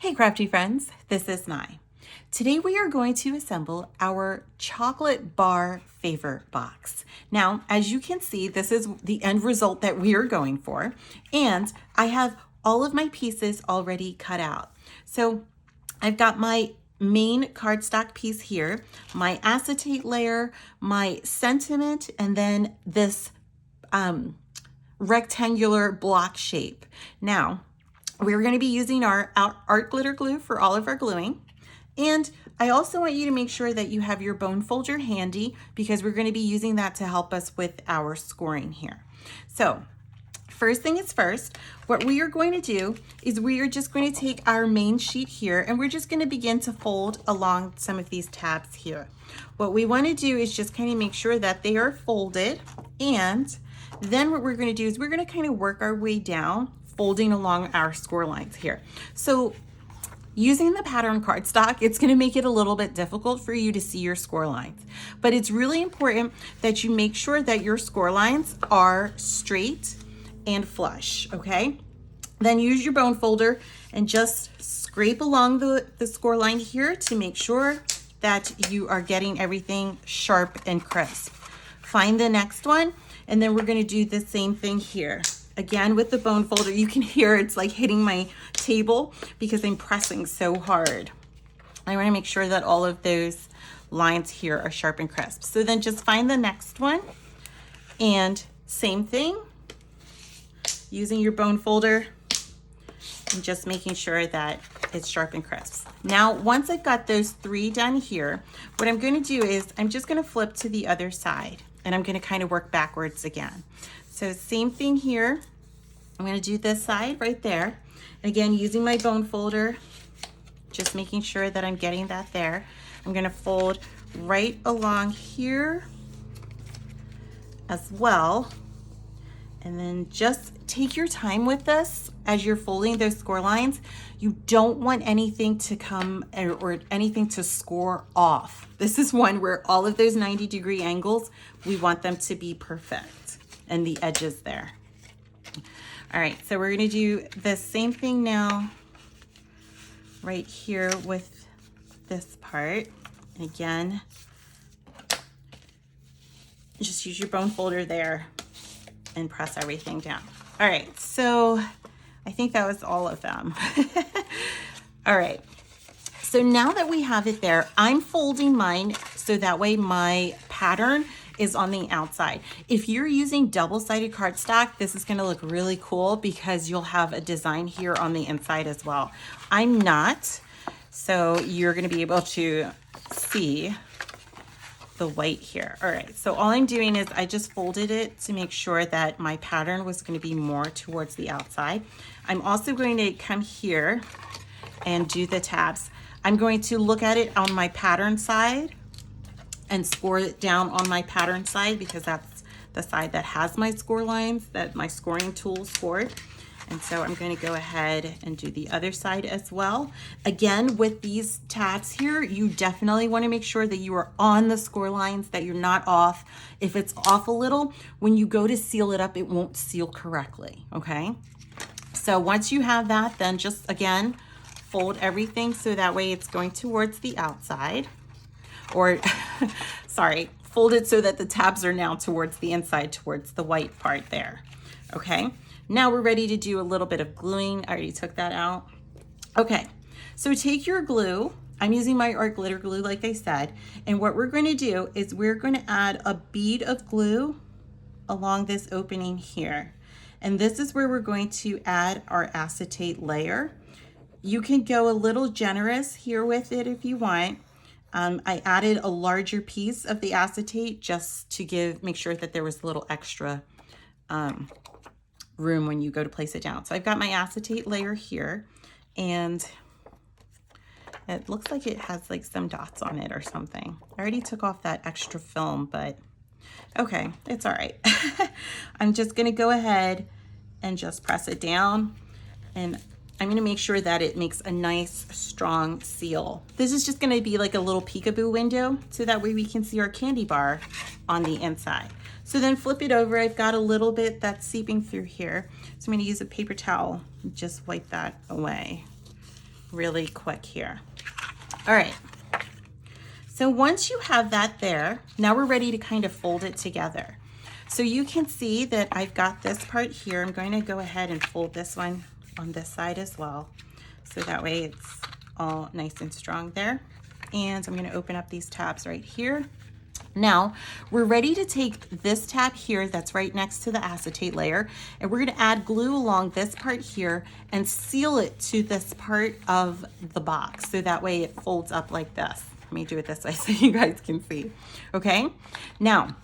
Hey crafty friends, this is Nye. Today we are going to assemble our chocolate bar favor box. Now, as you can see, this is the end result that we are going for, and I have all of my pieces already cut out. So I've got my main cardstock piece here, my acetate layer, my sentiment, and then this rectangular block shape. Now, we're going to be using our art glitter glue for all of our gluing. And I also want you to make sure that you have your bone folder handy because we're going to be using that to help us with our scoring here. So first thing is first, what we are going to do is we are just going to take our main sheet here and we're just going to begin to fold along some of these tabs here. What we want to do is just kind of make sure that they are folded, and then what we're going to do is we're going to kind of work our way down, folding along our score lines here. So using the pattern cardstock, it's going to make it a little bit difficult for you to see your score lines, but it's really important that you make sure that your score lines are straight and flush, okay? Then use your bone folder and just scrape along the score line here to make sure that you are getting everything sharp and crisp. Find the next one, and then we're going to do the same thing here. Again, with the bone folder, you can hear it's like hitting my table because I'm pressing so hard. I want to make sure that all of those lines here are sharp and crisp. So then just find the next one, and same thing, using your bone folder and just making sure that it's sharp and crisp. Now, once I've got those three done here, what I'm going to do is I'm just going to flip to the other side, and I'm going to kind of work backwards again. So same thing here. I'm going to do this side right there. Again, using my bone folder, just making sure that I'm getting that there. I'm going to fold right along here as well. And then just take your time with this as you're folding those score lines. You don't want anything to come or anything to score off. This is one where all of those 90-degree angles, we want them to be perfect, and the edges there. All right, so we're gonna do the same thing now right here with this part. And again, just use your bone folder there and press everything down. All right, so I think that was all of them. All right, so now that we have it there, I'm folding mine so that way my pattern is on the outside. If you're using double-sided cardstock, this is gonna look really cool because you'll have a design here on the inside as well. I'm not, so you're gonna be able to see the white here. All right, so all I'm doing is I just folded it to make sure that my pattern was going to be more towards the outside. I'm also going to come here and do the tabs. I'm going to look at it on my pattern side and score it down on my pattern side because that's the side that has my score lines that my scoring tool scored. And so I'm going to go ahead and do the other side as well. Again, with these tabs here, you definitely want to make sure that you are on the score lines, that you're not off. If it's off a little, when you go to seal it up, it won't seal correctly, okay? So once you have that, then just, again, fold everything so that way it's going towards the outside. Or, sorry, fold it so that the tabs are now towards the inside, towards the white part there, okay? Now we're ready to do a little bit of gluing. I already took that out. Okay, so take your glue. I'm using my art glitter glue like I said. And what we're going to do is we're going to add a bead of glue along this opening here. And this is where we're going to add our acetate layer. You can go a little generous here with it if you want. I added a larger piece of the acetate just to make sure that there was a little extra room when you go to place it down. So I've got my acetate layer here, and it looks like it has like some dots on it or something. I already took off that extra film, but okay, it's all right. I'm just gonna go ahead and just press it down, and I'm gonna make sure that it makes a nice strong seal. This is just gonna be like a little peekaboo window so that way we can see our candy bar on the inside. So then flip it over. I've got a little bit that's seeping through here. So I'm gonna use a paper towel and just wipe that away. really quick here. All right. So once you have that there, now we're ready to kind of fold it together. So you can see that I've got this part here. I'm going to go ahead and fold this one on this side as well. So that way it's all nice and strong there. And I'm going to open up these tabs right here. Now we're ready to take this tab here that's right next to the acetate layer, and we're going to add glue along this part here and seal it to this part of the box. So that way it folds up like this. Let me do it this way so you guys can see. Okay. Now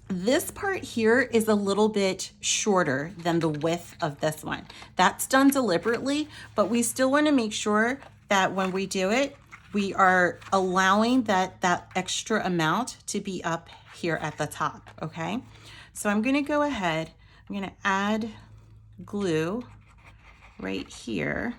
this part here is a little bit shorter than the width of this one. That's done deliberately, but we still want to make sure that when we do it, we are allowing that extra amount to be up here at the top, okay? So I'm gonna go ahead, I'm gonna add glue right here.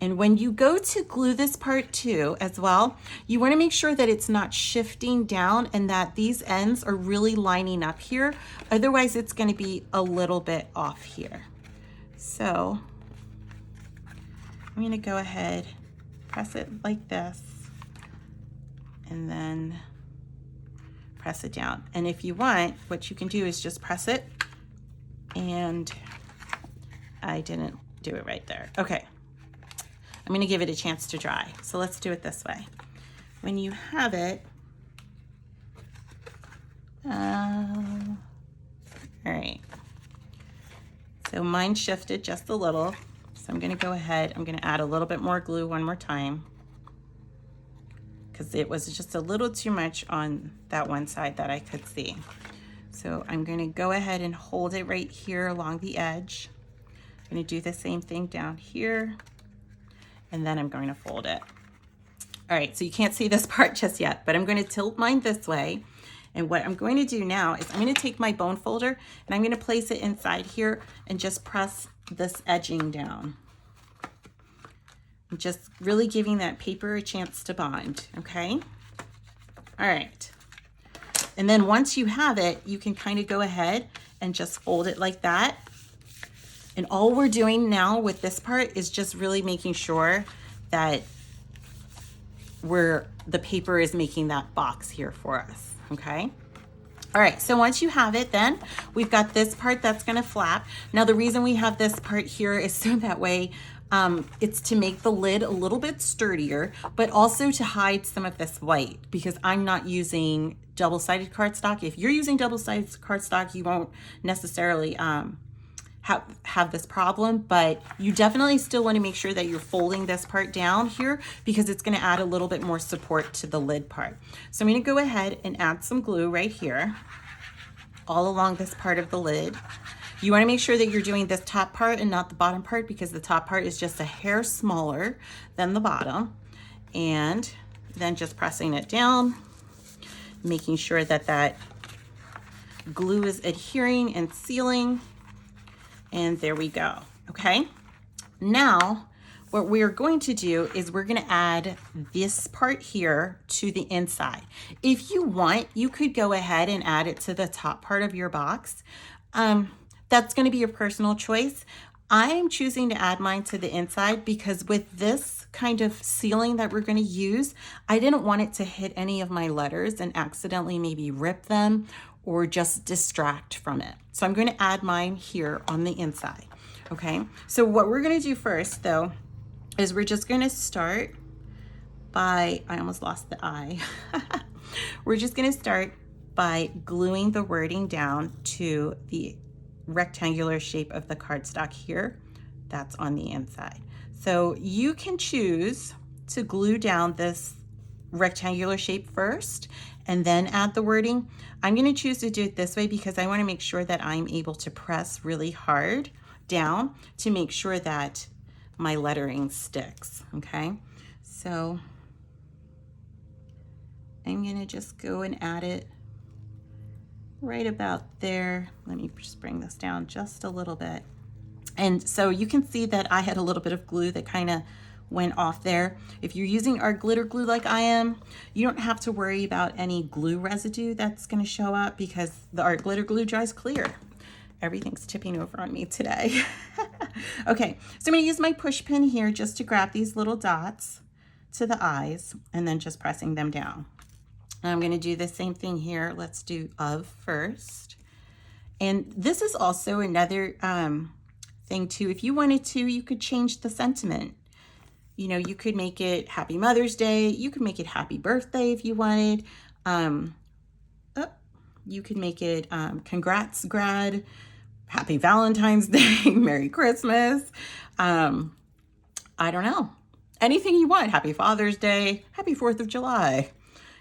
And when you go to glue this part too as well, you wanna make sure that it's not shifting down and that these ends are really lining up here. Otherwise it's gonna be a little bit off here. So I'm gonna go ahead, press it like this, and then press it down. And if you want, what you can do is just press it, and I didn't do it right there. Okay, I'm gonna give it a chance to dry. So let's do it this way. When you have it, all right. So mine shifted just a little. So I'm gonna go ahead, I'm gonna add a little bit more glue one more time because it was just a little too much on that one side that I could see. So I'm gonna go ahead and hold it right here along the edge. I'm gonna do the same thing down here, and then I'm going to fold it. All right, so you can't see this part just yet, but I'm gonna tilt mine this way. And what I'm going to do now is I'm gonna take my bone folder and I'm gonna place it inside here and just press this edging down. I'm just really giving that paper a chance to bond, okay? All right. And then once you have it, you can kind of go ahead and just fold it like that. And all we're doing now with this part is just really making sure that the paper is making that box here for us, okay? All right, so once you have it, then we've got this part that's gonna flap. Now the reason we have this part here is so that way it's to make the lid a little bit sturdier, but also to hide some of this white because I'm not using double-sided cardstock. If you're using double-sided cardstock, you won't necessarily have this problem, but you definitely still want to make sure that you're folding this part down here because it's going to add a little bit more support to the lid part. So I'm going to go ahead and add some glue right here all along this part of the lid. You want to make sure that you're doing this top part and not the bottom part because the top part is just a hair smaller than the bottom. And then just pressing it down, making sure that that glue is adhering and sealing. And there we go, okay? Now, what we're going to do is we're gonna add this part here to the inside. If you want, you could go ahead and add it to the top part of your box. That's gonna be your personal choice. I'm choosing to add mine to the inside because with this kind of sealing that we're gonna use, I didn't want it to hit any of my letters and accidentally maybe rip them or just distract from it. So I'm gonna add mine here on the inside, okay? So what we're gonna do first though, is we're just gonna start by, I almost lost the I. We're just gonna start by gluing the wording down to the rectangular shape of the cardstock here. That's on the inside. So you can choose to glue down this rectangular shape first and then add the wording. I'm going to choose to do it this way because I want to make sure that I'm able to press really hard down to make sure that my lettering sticks, okay? So I'm going to just go and add it right about there. Let me just bring this down just a little bit. And so you can see that I had a little bit of glue that kind of went off there. If you're using our glitter glue like I am, you don't have to worry about any glue residue that's going to show up because the art glitter glue dries clear. Everything's tipping over on me today. Okay, so I'm gonna use my push pin here just to grab these little dots to the eyes and then just pressing them down. And I'm gonna do the same thing here. Let's do of first. And this is also another thing too. If you wanted to, you could change the sentiment. You know, you could make it Happy Mother's Day. You could make it Happy Birthday if you wanted. You could make it Congrats Grad, Happy Valentine's Day, Merry Christmas. I don't know. Anything you want. Happy Father's Day, Happy 4th of July.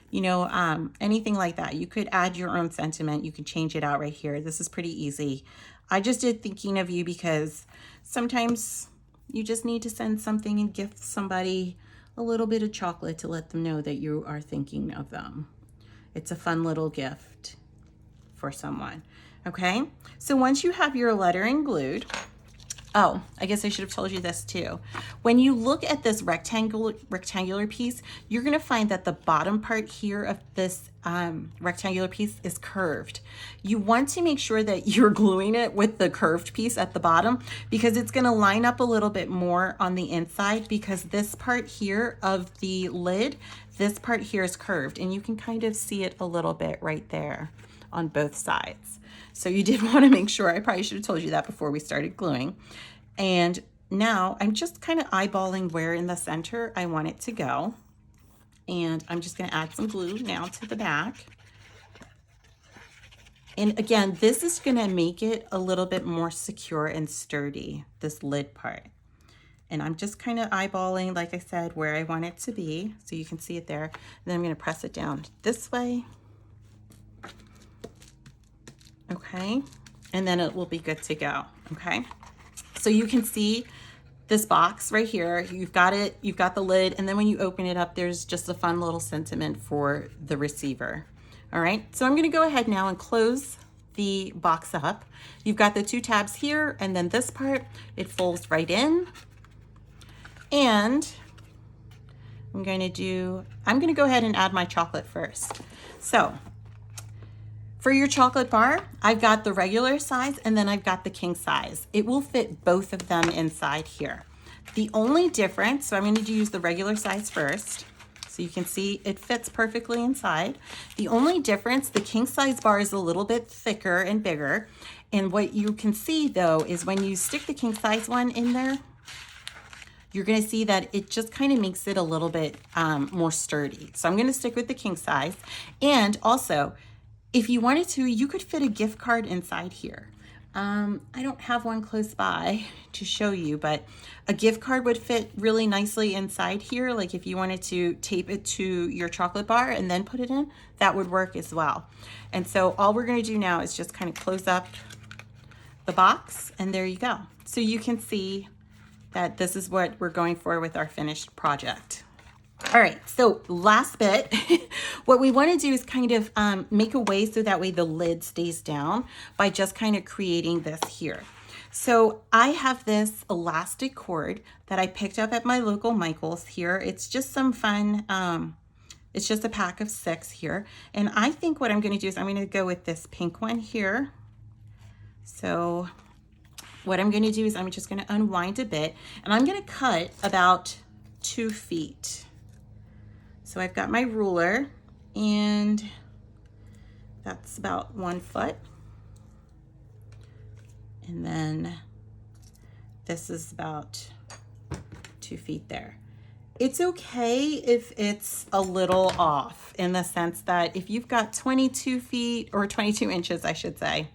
You know, anything like that. You could add your own sentiment. You can change it out right here. This is pretty easy. I just did thinking of you because sometimes you just need to send something and gift somebody a little bit of chocolate to let them know that you are thinking of them. It's a fun little gift for someone. Okay, so once you have your lettering glued, oh, I guess I should have told you this too. When you look at this rectangular piece, you're gonna find that the bottom part here of this rectangular piece is curved. You want to make sure that you're gluing it with the curved piece at the bottom because it's gonna line up a little bit more on the inside because this part here of the lid, this part here is curved and you can kind of see it a little bit right there on both sides. So you did want to make sure, I probably should have told you that before we started gluing. And now I'm just kind of eyeballing where in the center I want it to go. And I'm just going to add some glue now to the back. And again, this is going to make it a little bit more secure and sturdy, this lid part. And I'm just kind of eyeballing, like I said, where I want it to be. So you can see it there. And then I'm going to press it down this way. Okay, and then it will be good to go. Okay, so you can see this box right here. You've got it, you've got the lid, and then when you open it up, there's just a fun little sentiment for the receiver. All right, so I'm going to go ahead now and close the box up. You've got the two tabs here, and then this part, it folds right in. And I'm going to go ahead and add my chocolate first. So for your chocolate bar, I've got the regular size and then I've got the king size. It will fit both of them inside here. The only difference, so I'm going to use the regular size first. So you can see it fits perfectly inside. The only difference, the king size bar is a little bit thicker and bigger. And what you can see though is when you stick the king size one in there, you're going to see that it just kind of makes it a little bit more sturdy. So I'm going to stick with the king size. And also, if you wanted to, you could fit a gift card inside here. I don't have one close by to show you, but a gift card would fit really nicely inside here. Like if you wanted to tape it to your chocolate bar and then put it in, that would work as well. And so all we're going to do now is just kind of close up the box, and there you go. So you can see that this is what we're going for with our finished project. All right, so last bit, what we want to do is kind of make a way so that way the lid stays down by just kind of creating this here. So I have this elastic cord that I picked up at my local Michael's here. It's just some fun, it's just a pack of 6 here. And I think what I'm going to do is I'm going to go with this pink one here. So what I'm going to do is I'm just going to unwind a bit and I'm going to cut about 2 feet. So I've got my ruler and that's about 1 foot. And then this is about 2 feet there. It's okay if it's a little off in the sense that if you've got 22 feet or 22 inches, I should say,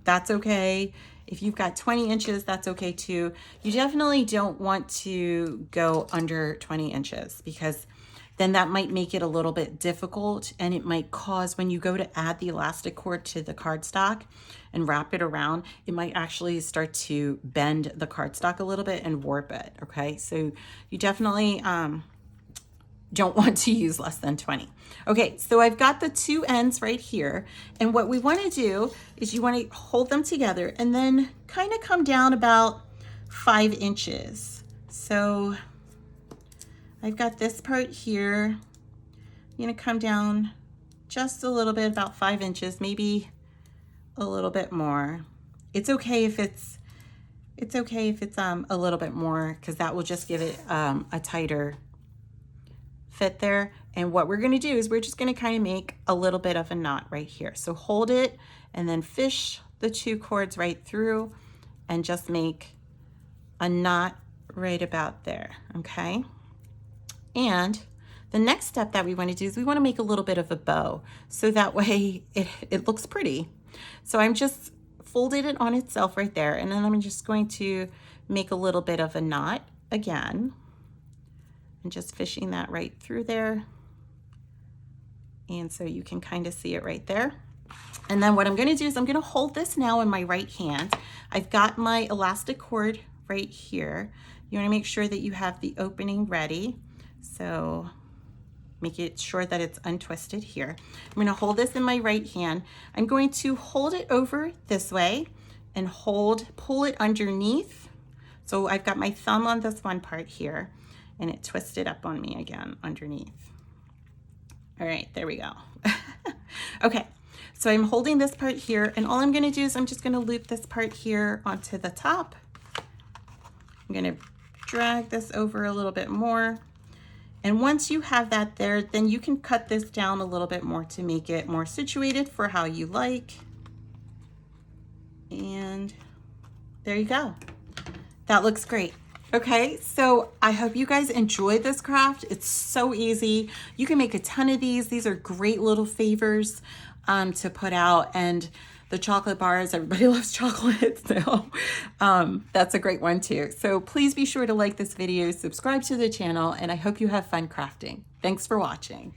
that's okay. If you've got 20 inches, that's okay too. You definitely don't want to go under 20 inches because then that might make it a little bit difficult and it might cause, when you go to add the elastic cord to the cardstock and wrap it around, it might actually start to bend the cardstock a little bit and warp it, okay? So you definitely don't want to use less than 20. Okay, so I've got the 2 ends right here, and what we want to do is you want to hold them together and then kind of come down about 5 inches. So I've got this part here. I'm going to come down just a little bit, about 5 inches, maybe a little bit more. It's okay if it's It's okay if it's a little bit more, because that will just give it a tighter fit there. And what we're going to do is we're just going to kind of make a little bit of a knot right here. So hold it and then fish the 2 cords right through and just make a knot right about there, okay? And the next step that we want to do is we want to make a little bit of a bow, so that way it looks pretty. So I'm just folded it on itself right there, and then I'm just going to make a little bit of a knot again, and just fishing that right through there. And so you can kind of see it right there. And then what I'm going to do is I'm going to hold this now in my right hand. I've got my elastic cord right here. You want to make sure that you have the opening ready. So make it sure that it's untwisted here. I'm going to hold this in my right hand. I'm going to hold it over this way and pull it underneath. So I've got my thumb on this one part here, and it twisted up on me again underneath. All right, there we go. Okay, so I'm holding this part here, and all I'm going to do is I'm just going to loop this part here onto the top. I'm going to drag this over a little bit more. And once you have that there, then you can cut this down a little bit more to make it more situated for how you like. And there you go. That looks great. Okay, so I hope you guys enjoyed this craft. It's so easy. You can make a ton of these. These are great little favors to put out. And the chocolate bars, everybody loves chocolate, so that's a great one too. So please be sure to like this video, subscribe to the channel, and I hope you have fun crafting. Thanks for watching.